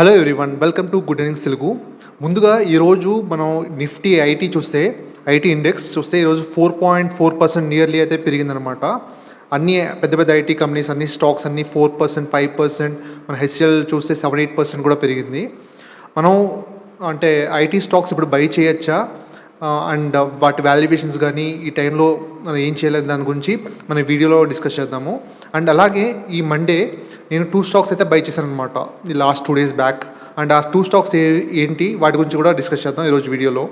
Hello everyone, welcome to good evenings Telugu. ముందుగా ఈరోజు మనం నిఫ్టీ ఐటీ చూస్తే, ఐటీ ఇండెక్స్ చూస్తే ఈరోజు 4.4% నియర్లీ అయితే పెరిగిందనమాట. అన్ని పెద్ద పెద్ద ఐటీ కంపెనీస్ అన్ని స్టాక్స్ అన్ని 4%, 5%, మన హెచ్సిఎల్ చూస్తే 7-8% కూడా పెరిగింది. మనం అంటే ఐటీ స్టాక్స్ ఇప్పుడు బై చేయొచ్చా అండ్ వాటి వాల్యుయేషన్స్ కానీ ఈ టైంలో మనం ఏం చేయలేదు దాని గురించి మన వీడియోలో డిస్కస్ చేద్దాము. అండ్ అలాగే ఈ మండే నేను 2 స్టాక్స్ అయితే బై చేశాను అనమాట, ఈ లాస్ట్ 2 days బ్యాక్. అండ్ ఆ 2 స్టాక్స్ ఏంటి వాటి గురించి కూడా డిస్కస్ చేద్దాం ఈరోజు వీడియోలో.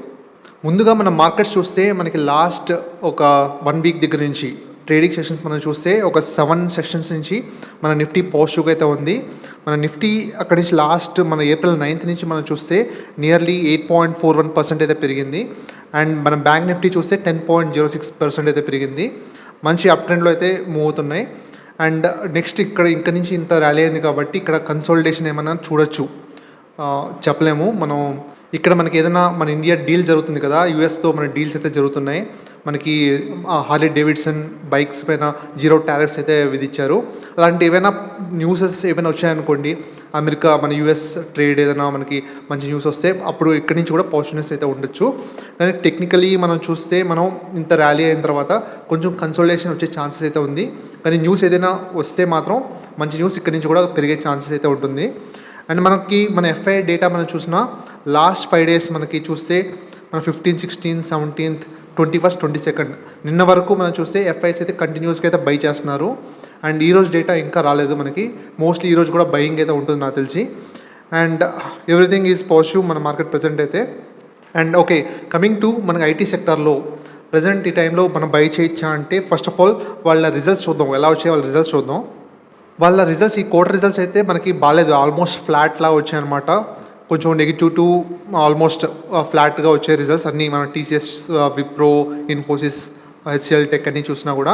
ముందుగా మన మార్కెట్స్ చూస్తే మనకి లాస్ట్ ఒక 1 week దగ్గర నుంచి ట్రేడింగ్ సెషన్స్ మనం చూస్తే ఒక 7 సెషన్స్ నుంచి మన నిఫ్టీ పాజిటివ్గా అయితే ఉంది. మన నిఫ్టీ అక్కడి నుంచి లాస్ట్ మన April 9th నుంచి మనం చూస్తే నియర్లీ 8.41% అయితే పెరిగింది. అండ్ మన బ్యాంక్ నిఫ్టీ చూస్తే 10.06% అయితే పెరిగింది. మంచి అప్ ట్రెండ్లో అయితే మూవ్ అవుతున్నాయి. అండ్ నెక్స్ట్ ఇక్కడ నుంచి ఇంత ర్యాలీ అయింది కాబట్టి ఇక్కడ కన్సోలిడేషన్ ఏమైనా చూడొచ్చు, చెప్పలేము. మనం ఇక్కడ మనకి ఏదైనా మన ఇండియా డీల్ జరుగుతుంది కదా, యూఎస్తో మన డీల్స్ అయితే జరుగుతున్నాయి. మనకి హార్లీ డేవిడ్సన్ బైక్స్ పైన 0 టారిఫ్స్ అయితే విధించారు. అలాంటి ఏవైనా న్యూసెస్ ఏమైనా వచ్చాయనుకోండి, అమెరికా మన యూఎస్ ట్రేడ్ ఏదైనా మనకి మంచి న్యూస్ వస్తే అప్పుడు ఇక్కడి నుంచి కూడా పాజిటివ్నెస్ అయితే ఉండొచ్చు. కానీ టెక్నికలీ మనం చూస్తే మనం ఇంత ర్యాలీ అయిన తర్వాత కొంచెం కన్సోలిడేషన్ వచ్చే ఛాన్సెస్ అయితే ఉంది. కానీ న్యూస్ ఏదైనా వస్తే మాత్రం మంచి న్యూస్ ఇక్కడి నుంచి కూడా పెరిగే ఛాన్సెస్ అయితే ఉంటుంది. అండ్ మనకి మన ఎఫ్ఐ డేటా మనం చూసిన లాస్ట్ 5 days మనకి చూస్తే మన 15, 16, 17, 21st, 22nd నిన్న వరకు మనం చూస్తే ఎఫ్ఐస్ అయితే కంటిన్యూస్గా అయితే బై చేస్తున్నారు. అండ్ ఈరోజు డేటా ఇంకా రాలేదు మనకి, మోస్ట్లీ ఈరోజు కూడా బయింగ్ అయితే ఉంటుంది నాకు తెలిసి. అండ్ ఎవ్రీథింగ్ ఈజ్ పాజిటివ్ మన మార్కెట్ ప్రజెంట్ అయితే. అండ్ ఓకే, కమింగ్ టు మనకి ఐటీ సెక్టార్లో ప్రజెంట్ ఈ టైంలో మనం బై చేయొచ్చా అంటే ఫస్ట్ ఆఫ్ ఆల్ వాళ్ళ రిజల్ట్స్ చూద్దాం, ఎలా వచ్చాయి వాళ్ళ రిజల్ట్స్ చూద్దాం. వాళ్ళ రిజల్ట్స్ ఈ క్వార్టర్ రిజల్ట్స్ అయితే మనకి బాగాలేదు, ఆల్మోస్ట్ ఫ్లాట్లా వచ్చాయన్నమాట. కొంచెం నెగిటివ్ టు ఆల్మోస్ట్ ఫ్లాట్గా వచ్చే రిజల్ట్స్ అన్నీ మన TCS, Wipro, Infosys, HCl tech అన్నీ చూసినా కూడా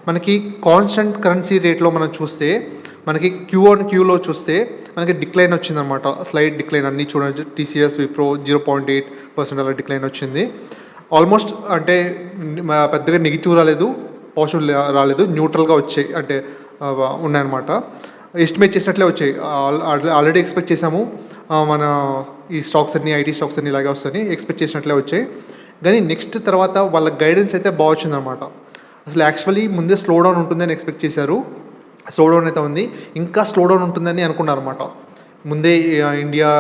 మనకి కాన్స్టెంట్ కరెన్సీ రేట్లో మనం చూస్తే మనకి Q1Qలో చూస్తే మనకి డిక్లైన్ వచ్చిందనమాట, స్లైడ్ డిక్లైన్. అన్నీ చూడండి, టీసీఎస్, విప్రో 0.8% అలా డిక్లైన్ వచ్చింది. ఆల్మోస్ట్ అంటే పెద్దగా నెగిటివ్ రాలేదు, పాజిటివ్ రాలేదు, న్యూట్రల్గా వచ్చాయి, అంటే ఉన్నాయన్నమాట. ఎస్టిమేట్ చేసినట్లే వచ్చాయి. ఆల్రెడీ ఎక్స్పెక్ట్ చేసాము మన ఈ స్టాక్స్ అన్ని ఐటీ స్టాక్స్ అన్ని ఇలాగే వస్తాయని ఎక్స్పెక్ట్ చేసినట్లే వచ్చాయి. కానీ నెక్స్ట్ తర్వాత వాళ్ళ గైడెన్స్ అయితే బాగా వచ్చిందనమాట. అసలు యాక్చువల్లీ ముందే స్లో డౌన్ ఉంటుందని ఎక్స్పెక్ట్ చేశారు, స్లో డౌన్ అయితే ఉంది. ఇంకా స్లో డౌన్ ఉంటుందని అనుకున్నారన్నమాట. ముందే ఇండియా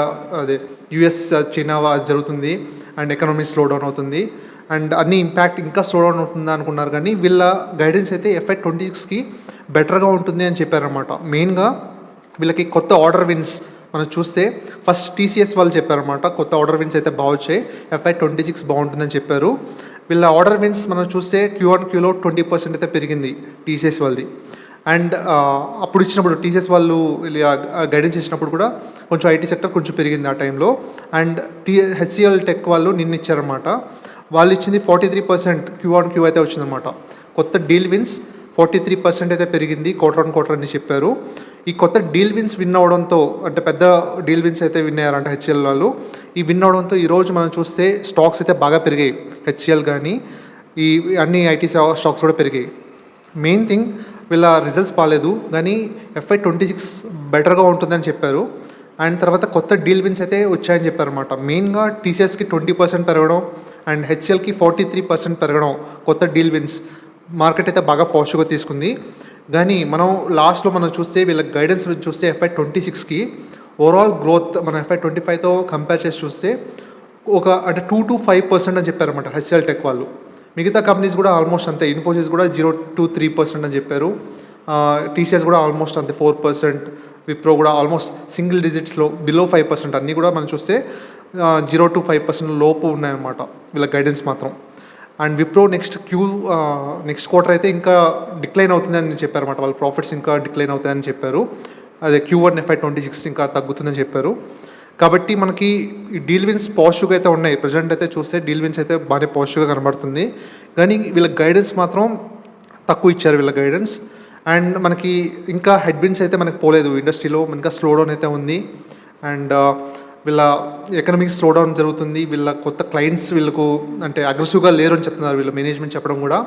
అదే యుఎస్ చైనా జరుగుతుంది అండ్ ఎకనామీ స్లో డౌన్ అవుతుంది అండ్ అన్ని ఇంపాక్ట్ ఇంకా స్లో డౌన్ ఉంటుందా అనుకున్నారు. కానీ వీళ్ళ గైడెన్స్ అయితే FY 26కి బెటర్గా ఉంటుంది అని చెప్పారన్నమాట. మెయిన్గా వీళ్ళకి కొత్త ఆర్డర్ విన్స్ మనం చూస్తే ఫస్ట్ టీసీఎస్ వాళ్ళు చెప్పారన్నమాట, కొత్త ఆర్డర్ విన్స్ అయితే బాగా వచ్చాయి, FY 26 బాగుంటుందని చెప్పారు. వీళ్ళ ఆర్డర్ విన్స్ మనం చూస్తే Q1Qలో 20% అయితే పెరిగింది టీసీఎస్ వాళ్ళది. అండ్ అప్పుడు ఇచ్చినప్పుడు టీసీఎస్ వాళ్ళు గైడెన్స్ ఇచ్చినప్పుడు కూడా కొంచెం ఐటీ సెక్టర్ కొంచెం పెరిగింది ఆ టైంలో. అండ్ హెచ్సిఎల్ టెక్ వాళ్ళు నిన్న ఇచ్చారన్నమాట, వాళ్ళు ఇచ్చింది 43% Q1Q అయితే వచ్చిందన్నమాట. కొత్త డీల్ విన్స్ 43% అయితే పెరిగింది క్వార్టర్ అని చెప్పారు. ఈ కొత్త డీల్ విన్స్ విన్ అవడంతో, అంటే పెద్ద డీల్ విన్స్ అయితే విన్ అయ్యారంట హెచ్సిఎల్ వాళ్ళు. ఈ విన్ అవడంతో ఈరోజు మనం చూస్తే స్టాక్స్ అయితే బాగా పెరిగాయి, హెచ్సిఎల్ కానీ ఈ అన్ని ఐటీ స్టాక్స్ కూడా పెరిగాయి. మెయిన్ థింగ్ వీళ్ళ రిజల్ట్స్ బాగాలేదు, కానీ FY 26 బెటర్గా ఉంటుందని చెప్పారు. అండ్ తర్వాత కొత్త డీల్ విన్స్ అయితే వచ్చాయని చెప్పారన్నమాట. మెయిన్గా టీసీఎస్కి 20% పెరగడం అండ్ హెచ్సిఎల్కి 43% పెరగడం, కొత్త డీల్ విన్స్ మార్కెట్ అయితే బాగా పాజిటివ్గా తీసుకుంది. కానీ మనం లాస్ట్లో మనం చూస్తే వీళ్ళ గైడెన్స్ చూస్తే FY 26కి ఓవరాల్ గ్రోత్ మనం FY 25తో కంపేర్ చేసి చూస్తే ఒక అంటే 2 to 5% అని చెప్పారన్నమాట హెచ్సిఎల్ టెక్ వాళ్ళు. మిగతా కంపెనీస్ కూడా ఆల్మోస్ట్ అంతే, ఇన్ఫోసిస్ కూడా 0 to 3% అని చెప్పారు, టీసీఎస్ కూడా ఆల్మోస్ట్ అంతే 4%, విప్రో కూడా ఆల్మోస్ట్ సింగిల్ డిజిట్స్లో బిలో 5%. అన్నీ కూడా మనం చూస్తే 0 to 5% లోపు ఉన్నాయన్నమాట వీళ్ళ గైడెన్స్ మాత్రం. అండ్ విప్రో నెక్స్ట్ క్వార్టర్ అయితే ఇంకా డిక్లైన్ అవుతుందని చెప్పారన్నమాట, వాళ్ళ ప్రాఫిట్స్ ఇంకా డిక్లైన్ అవుతాయని చెప్పారు. అదే Q1 FY 26 ఇంకా తగ్గుతుందని చెప్పారు. కాబట్టి మనకి ఈ డీల్ విన్స్ పాజిటివ్గా అయితే ఉన్నాయి. ప్రజెంట్ అయితే చూస్తే డీల్ విన్స్ అయితే బాగానే పాజిటివ్గా కనబడుతుంది. కానీ వీళ్ళ గైడెన్స్ మాత్రం తక్కువ ఇచ్చారు వీళ్ళ గైడెన్స్. అండ్ మనకి ఇంకా హెడ్ విన్స్ అయితే మనకి పోలేదు, ఇండస్ట్రీలో ఇంకా స్లో డౌన్ అయితే ఉంది. అండ్ వీళ్ళ ఎకనామిక్ స్లో డౌన్ జరుగుతుంది. వీళ్ళ కొత్త క్లయింట్స్ వీళ్ళకు అంటే అగ్రెసివ్గా లేరు అని చెప్తున్నారు వీళ్ళ మేనేజ్మెంట్ చెప్పడం కూడా.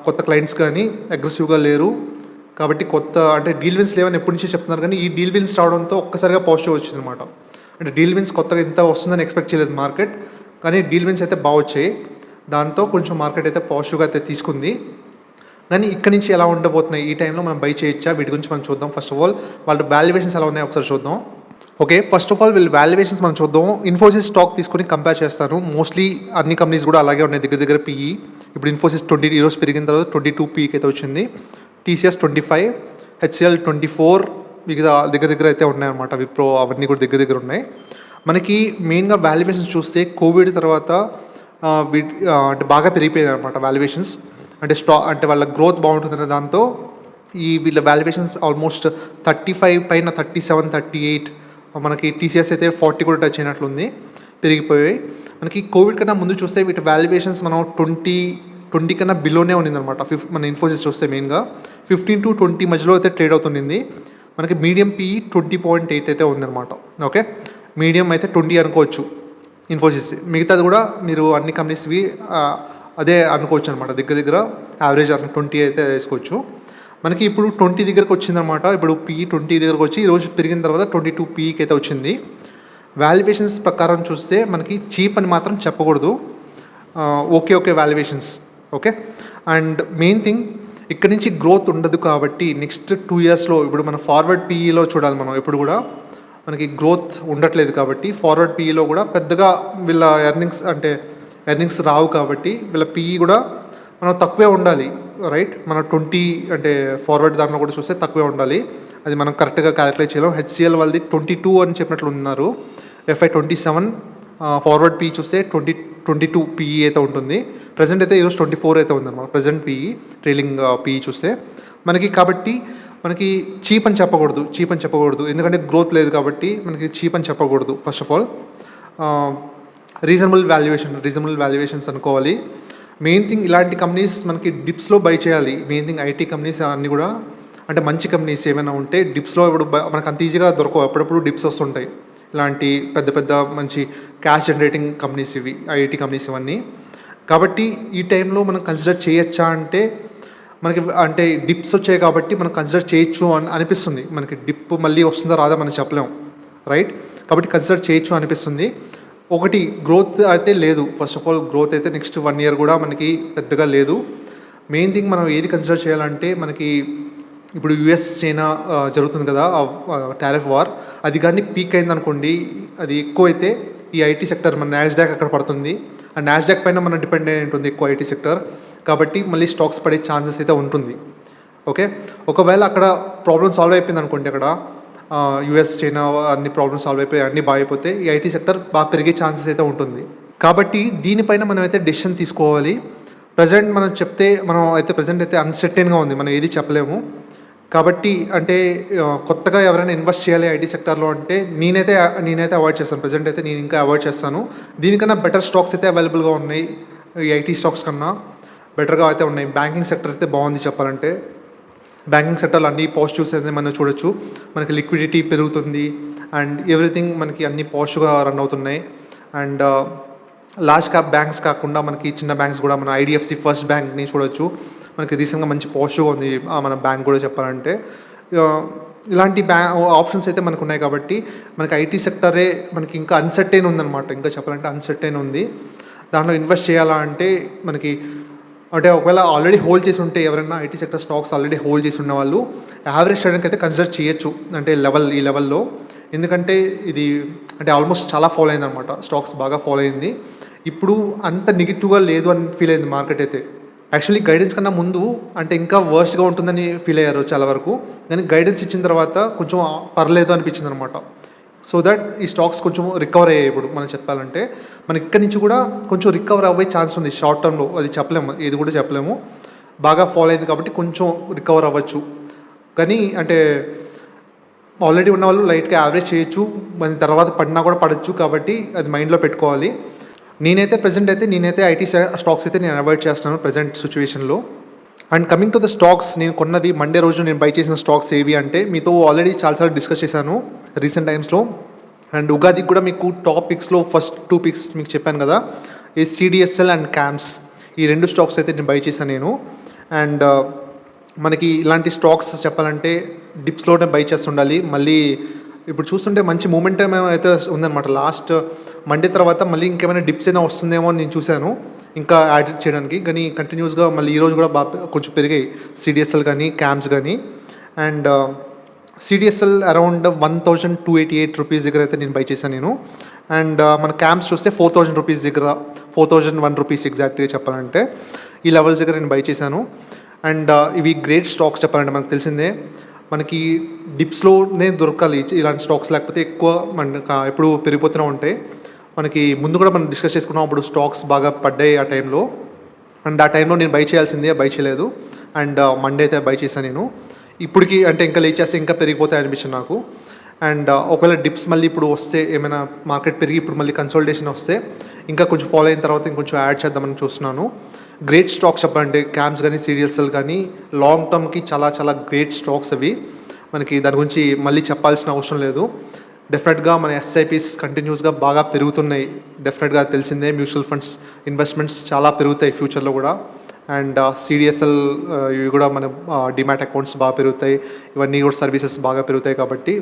కొత్త క్లయింట్స్ కానీ అగ్రెసివ్గా లేరు. కాబట్టి కొత్త అంటే డీల్ విన్స్ లేవని ఎప్పటి నుంచో చెప్తున్నారు, కానీ ఈ డీల్ విన్స్ రావడంతో ఒక్కసారిగా పాజిటివ్ వచ్చిందనమాట. అంటే డీల్ విన్స్ కొత్తగా ఇంత వస్తుందని ఎక్స్పెక్ట్ చేయలేదు మార్కెట్, కానీ డీల్ విన్స్ అయితే బాగా వచ్చాయి. దాంతో కొంచెం మార్కెట్ అయితే పాజిటివ్గా అయితే తీసుకుంది. కానీ ఇక్కడ నుంచి ఎలా ఉండబోతున్నాయి, ఈ టైంలో మనం బై చేయొచ్చా, వీటి గురించి మనం చూద్దాం. ఫస్ట్ ఆఫ్ ఆల్ వాళ్ళ వాల్యుయేషన్స్ ఎలా ఉన్నాయో ఒకసారి చూద్దాం. ఓకే, ఫస్ట్ ఆఫ్ ఆల్ వీళ్ళ వాల్యుయేషన్స్ మనం చూద్దాం. ఇన్ఫోసిస్ స్టాక్ తీసుకొని కంపేర్ చేస్తాను. మోస్ట్లీ అన్ని కంపెనీస్ కూడా అలాగే ఉన్నాయి, దగ్గర PE. ఇప్పుడు ఇన్ఫోసిస్ 20 ఈరోజు పెరిగిన తర్వాత 22 PEకి అయితే వచ్చింది. TCS 25, HCL 24, మిగతా దగ్గర అయితే ఉన్నాయన్నమాట. విప్రో అవన్నీ కూడా దగ్గర ఉన్నాయి. మనకి మెయిన్గా వాల్యుయేషన్స్ చూస్తే కోవిడ్ తర్వాత అంటే బాగా పెరిగిపోయాయి అనమాట వాల్యుయేషన్స్. అంటే వాళ్ళ గ్రోత్ బాగుంటుందనే దాంతో వీళ్ళ వాల్యుయేషన్స్ ఆల్మోస్ట్ 35 పైన 37, 38. మనకి TCS అయితే 40 కూడా టచ్ అయినట్లుంది, పెరిగిపోయాయి. మనకి కోవిడ్ కన్నా ముందు చూస్తే వీటి వాల్యుయేషన్స్ మనం 20 కన్నా బిలోనే ఉన్నిందనమాట. మన ఇన్ఫోసిస్ చూస్తే మెయిన్గా 15 to 20 మధ్యలో అయితే ట్రేడ్ అవుతుంది. మనకి మీడియం PE 20.8 అయితే ఉందన్నమాట. ఓకే, మీడియం అయితే 20 అనుకోవచ్చు ఇన్ఫోసిస్. మిగతాది కూడా మీరు అన్ని కంపెనీస్వి అదే అనుకోవచ్చు అనమాట. దగ్గర యావరేజ్ 20 అయితే వేసుకోవచ్చు. మనకి ఇప్పుడు 20 దగ్గరకు వచ్చిందనమాట. ఇప్పుడు PE 20 దగ్గరకు వచ్చి ఈరోజు పెరిగిన తర్వాత 22 PEకి అయితే వచ్చింది. వాల్యుయేషన్స్ ప్రకారం చూస్తే మనకి చీప్ అని మాత్రం చెప్పకూడదు. Okay valuations. Okay, and main thing ఇక్కడ నుంచి గ్రోత్ ఉండదు కాబట్టి నెక్స్ట్ 2 ఇయర్స్లో ఇప్పుడు మన ఫార్వర్డ్ PEలో చూడాలి మనం. ఎప్పుడు కూడా మనకి గ్రోత్ ఉండట్లేదు కాబట్టి ఫార్వర్డ్ PEలో కూడా పెద్దగా వీళ్ళ ఎర్నింగ్స్ రావు కాబట్టి వీళ్ళ PE కూడా మనం తక్కువే ఉండాలి, రైట్. మన 20 అంటే ఫార్వర్డ్ దాంట్లో కూడా చూస్తే తక్కువే ఉండాలి. అది మనం కరెక్ట్గా క్యాలిక్యులేట్ చేయలేం. HCL వాళ్ళది 22 అని చెప్పినట్లు ఉన్నారు. FY 27 ఫార్వర్డ్ PE చూస్తే 22 PE అయితే ఉంటుంది. ప్రజెంట్ అయితే ఈరోజు 24 అయితే ఉందన్నమాట ప్రజెంట్ PE, ట్రైలింగ్ PE చూస్తే మనకి. కాబట్టి మనకి చీప్ అని చెప్పకూడదు ఎందుకంటే గ్రోత్ లేదు కాబట్టి మనకి చీప్ అని చెప్పకూడదు. First of all reasonable valuations అనుకోవాలి. మెయిన్ థింగ్ ఇలాంటి కంపెనీస్ మనకి డిప్స్లో బై చేయాలి. మెయిన్ థింగ్ IT కంపెనీస్ అన్నీ కూడా అంటే మంచి కంపెనీస్ ఏమైనా ఉంటే డిప్స్లో ఇప్పుడు మనకు అంత ఈజీగా దొరకవు. అప్పుడప్పుడు డిప్స్ వస్తుంటాయి. ఇలాంటి పెద్ద మంచి క్యాష్ జనరేటింగ్ కంపెనీస్ ఇవి, IT కంపెనీస్ ఇవన్నీ. కాబట్టి ఈ టైంలో మనం కన్సిడర్ చేయొచ్చా అంటే మనకి అంటే డిప్స్ వచ్చాయి కాబట్టి మనం కన్సిడర్ చేయొచ్చు అని అనిపిస్తుంది. మనకి డిప్ మళ్ళీ వస్తుందో రాదా మనం చెప్పలేం, రైట్. కాబట్టి కన్సిడర్ చేయొచ్చు అనిపిస్తుంది. ఒకటి గ్రోత్ అయితే లేదు. ఫస్ట్ ఆఫ్ ఆల్ గ్రోత్ అయితే నెక్స్ట్ 1 year కూడా మనకి పెద్దగా లేదు. మెయిన్ థింగ్ మనం ఏది కన్సిడర్ చేయాలంటే మనకి ఇప్పుడు US చైనా జరుగుతుంది కదా టారిఫ్ వార్, అది కానీ పీక్ అయిందనుకోండి, అది ఎక్కువైతే ఈ IT సెక్టర్ మన NASDAQ అక్కడ పడుతుంది. ఆ NASDAQ పైన మనం డిపెండ్ అయి ఉంటుంది ఎక్కువ IT సెక్టర్. కాబట్టి మళ్ళీ స్టాక్స్ పడే ఛాన్సెస్ అయితే ఉంటుంది. ఓకే, ఒకవేళ అక్కడ ప్రాబ్లమ్ సాల్వ్ అయిపోయింది అనుకోండి, అక్కడ US చైనా అన్ని ప్రాబ్లమ్స్ సాల్వ్ అయిపోయి అన్నీ బాగా అయిపోతే ఈ IT సెక్టర్ బాగా పెరిగే ఛాన్సెస్ అయితే ఉంటుంది. కాబట్టి దీనిపైన మనం అయితే డెసిషన్ తీసుకోవాలి. ప్రజెంట్ అయితే అన్సర్టైన్గా ఉంది, మనం ఏది చెప్పలేము. కాబట్టి అంటే కొత్తగా ఎవరైనా ఇన్వెస్ట్ చేయాలి IT సెక్టర్లో అంటే నేనైతే అవాయిడ్ చేస్తాను. ప్రజెంట్ అయితే నేను ఇంకా అవాయిడ్ చేస్తాను. దీనికన్నా బెటర్ స్టాక్స్ అయితే అవైలబుల్గా ఉన్నాయి. ఈ IT స్టాక్స్ కన్నా బెటర్గా అయితే ఉన్నాయి. బ్యాంకింగ్ సెక్టర్ అయితే బాగుంది చెప్పాలంటే. బ్యాంకింగ్ సెక్టర్లో అన్ని పాజిటివ్స్ అయితే మనం చూడొచ్చు. మనకి లిక్విడిటీ పెరుగుతుంది అండ్ ఎవ్రీథింగ్ మనకి అన్ని పాజిటివ్గా రన్ అవుతున్నాయి. అండ్ లార్జ్ క్యాప్ బ్యాంక్స్ కాకుండా మనకి చిన్న బ్యాంక్స్ కూడా మన IDFC ఫస్ట్ బ్యాంక్ని చూడొచ్చు. మనకి రీసెంట్గా మంచి పాజిటివ్గా ఉంది మన బ్యాంక్ కూడా చెప్పాలంటే. ఇలాంటి ఆప్షన్స్ అయితే మనకు ఉన్నాయి కాబట్టి మనకి IT సెక్టరే మనకి ఇంకా అన్సర్టైన్ ఉందన్నమాట. ఇంకా చెప్పాలంటే అన్సర్టైన్ ఉంది. దాంట్లో ఇన్వెస్ట్ చేయాలా అంటే మనకి అంటే ఒకవేళ ఆల్రెడీ హోల్డ్ చేసి ఉంటే ఎవరైనా IT sector stocks already hold చేసి ఉన్న వాళ్ళు యావరేజ్ చేయడానికి అయితే కన్సిడర్ చేయొచ్చు. అంటే ఈ లెవెల్లో, ఎందుకంటే ఇది అంటే ఆల్మోస్ట్ చాలా ఫాలో అయింది అనమాట. స్టాక్స్ బాగా ఫాలో అయింది. ఇప్పుడు అంత నెగిటివ్గా లేదు అని ఫీల్ అయింది మార్కెట్ అయితే. యాక్చువల్లీ గైడెన్స్ కన్నా ముందు అంటే ఇంకా వర్స్ట్గా ఉంటుందని ఫీల్ అయ్యారు చాలా వరకు, కానీ గైడెన్స్ ఇచ్చిన తర్వాత కొంచెం పర్లేదు అనిపించింది అనమాట. సో దట్ ఈ స్టాక్స్ కొంచెం రికవర్ అయ్యాయి. ఇప్పుడు మనం చెప్పాలంటే మన ఇక్కడి నుంచి కూడా కొంచెం రికవర్ అవ్వే ఛాన్స్ ఉంది షార్ట్ టర్మ్లో. అది చెప్పలేము, ఏది కూడా చెప్పలేము. బాగా ఫాలో అయింది కాబట్టి కొంచెం రికవర్ అవ్వచ్చు. కానీ అంటే ఆల్రెడీ ఉన్న వాళ్ళు లైట్గా యావరేజ్ చేయొచ్చు, మన తర్వాత పడినా కూడా పడవచ్చు. కాబట్టి అది మైండ్లో పెట్టుకోవాలి. నేనైతే IT స్టాక్స్ అయితే నేను అవాయిడ్ చేస్తాను ప్రజెంట్ సిచ్యువేషన్లో. And coming to the stocks, నేను కొన్నవి మండే రోజు నేను బై చేసిన స్టాక్స్ ఏవి అంటే మీతో ఆల్రెడీ చాలాసార్లు డిస్కస్ చేశాను రీసెంట్ టైమ్స్లో. అండ్ ఉగాదికి కూడా మీకు టాప్ పిక్స్లో ఫస్ట్ 2 picks మీకు చెప్పాను కదా, ఈ CDSL అండ్ CAMS, ఈ 2 స్టాక్స్ అయితే నేను బై చేశాను నేను. అండ్ మనకి ఇలాంటి స్టాక్స్ చెప్పాలంటే డిప్స్లోనే బై చేస్తుండాలి. మళ్ళీ ఇప్పుడు చూస్తుంటే మంచి మూమెంటం అయితే ఉందన్నమాట. లాస్ట్ మండే తర్వాత మళ్ళీ ఇంకేమైనా డిప్స్ అయినా వస్తుందేమో అని నేను చూశాను ఇంకా యాడ్ చేయడానికి. కానీ కంటిన్యూస్గా మళ్ళీ ఈరోజు కూడా బాగా కొంచెం పెరిగాయి సిడిఎస్ఎల్ కానీ క్యామ్స్ కానీ. అండ్ సిడిఎస్ఎల్ అరౌండ్ 1288 రూపీస్ దగ్గర అయితే నేను బై చేశాను నేను. అండ్ మన క్యామ్స్ చూస్తే 4000 రూపీస్ దగ్గర, 4001 రూపీస్ ఎగ్జాక్ట్గా చెప్పాలంటే ఈ లెవెల్స్ దగ్గర నేను బై చేశాను. అండ్ ఇవి గ్రేట్ స్టాక్స్ చెప్పాలంటే మనకు తెలిసిందే, మనకి డిప్స్లోనే దొరకాలి ఇలాంటి స్టాక్స్, లేకపోతే ఎక్కువ మనకు ఎప్పుడు పెరిగిపోతూనే ఉంటాయి. మనకి ముందు కూడా మనం డిస్కస్ చేసుకున్నాం, అప్పుడు స్టాక్స్ బాగా పడ్డాయి ఆ టైంలో. అండ్ ఆ టైంలో నేను బై చేయాల్సిందే, బై చేయలేదు. అండ్ మండే అయితే బై చేశాను నేను. ఇప్పటికి అంటే ఇంకా లేట్ చేస్తే ఇంకా పెరిగిపోతాయి అనిపించింది నాకు. అండ్ ఒకవేళ డిప్స్ మళ్ళీ ఇప్పుడు వస్తే, ఏమైనా మార్కెట్ పెరిగి ఇప్పుడు మళ్ళీ కన్సోలిడేషన్ వస్తే ఇంకా కొంచెం ఫాలో అయిన తర్వాత ఇంకొంచెం యాడ్ చేద్దామని చూస్తున్నాను. గ్రేట్ స్టాక్స్ చెప్పాలంటే క్యామ్స్ కానీ సిడిఎస్ఎల్ కానీ లాంగ్ టర్మ్కి చాలా చాలా గ్రేట్ స్టాక్స్ అవి. మనకి దాని గురించి మళ్ళీ చెప్పాల్సిన అవసరం లేదు. డెఫినెట్గా మన ఎస్ఐపిస్ కంటిన్యూస్గా బాగా పెరుగుతున్నాయి. డెఫినెట్గా తెలిసిందే, మ్యూచువల్ ఫండ్స్ ఇన్వెస్ట్మెంట్స్ చాలా పెరుగుతాయి ఫ్యూచర్లో కూడా. అండ్ సిడిఎస్ఎల్ ఇవి కూడా మన డిమాట్ అకౌంట్స్ బాగా పెరుగుతాయి, ఇవన్నీ కూడా సర్వీసెస్ బాగా పెరుగుతాయి. కాబట్టి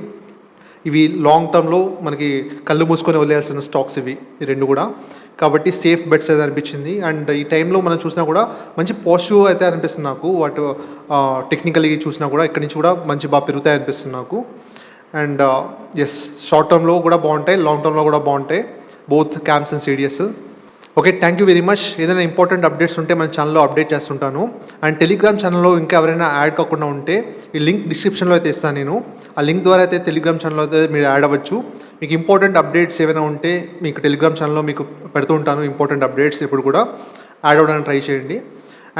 ఇవి లాంగ్ టర్మ్లో మనకి కళ్ళు మూసుకొని వదిలేయాల్సిన స్టాక్స్ ఇవి ఈ రెండు కూడా. కాబట్టి సేఫ్ బెట్స్ అయితే అనిపించింది. అండ్ ఈ టైంలో మనం చూసినా కూడా మంచి పాజిటివ్ అయితే అనిపిస్తుంది నాకు. వాటి టెక్నికల్గా చూసినా కూడా ఇక్కడి నుంచి కూడా మంచి బాగా పెరుగుతాయి అనిపిస్తుంది నాకు. అండ్ ఎస్, షార్ట్ టర్మ్లో కూడా బాగుంటాయి, లాంగ్ టర్మ్లో కూడా బాగుంటాయి, both cams and CDSL. Okay, thank you very much. ఏదైనా ఇంపార్టెంట్ అప్డేట్స్ ఉంటే మన ఛానల్లో అప్డేట్ చేస్తుంటాను. అండ్ టెలిగ్రామ్ ఛానల్లో ఇంకా ఎవరైనా యాడ్ కాకుండా ఉంటే ఈ లింక్ డిస్క్రిప్షన్లో అయితే ఇస్తాను నేను. ఆ లింక్ ద్వారా అయితే టెలిగ్రామ్ ఛానల్లో అయితే మీరు యాడ్ అవ్వచ్చు. మీకు ఇంపార్టెంట్ అప్డేట్స్ ఏమైనా ఉంటే మీకు టెలిగ్రామ్ ఛానల్లో మీకు పెడుతూ ఉంటాను. ఇంపార్టెంట్ అప్డేట్స్ ఇప్పుడు కూడా యాడ్ అవ్వడానికి ట్రై చేయండి.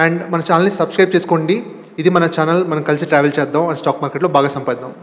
అండ్ మన ఛానల్ని సబ్స్క్రైబ్ చేసుకోండి. ఇది మన ఛానల్, మనం కలిసి ట్రావెల్ చేద్దాం అండ్ స్టాక్ మార్కెట్లో బాగా సంపాదిద్దాం.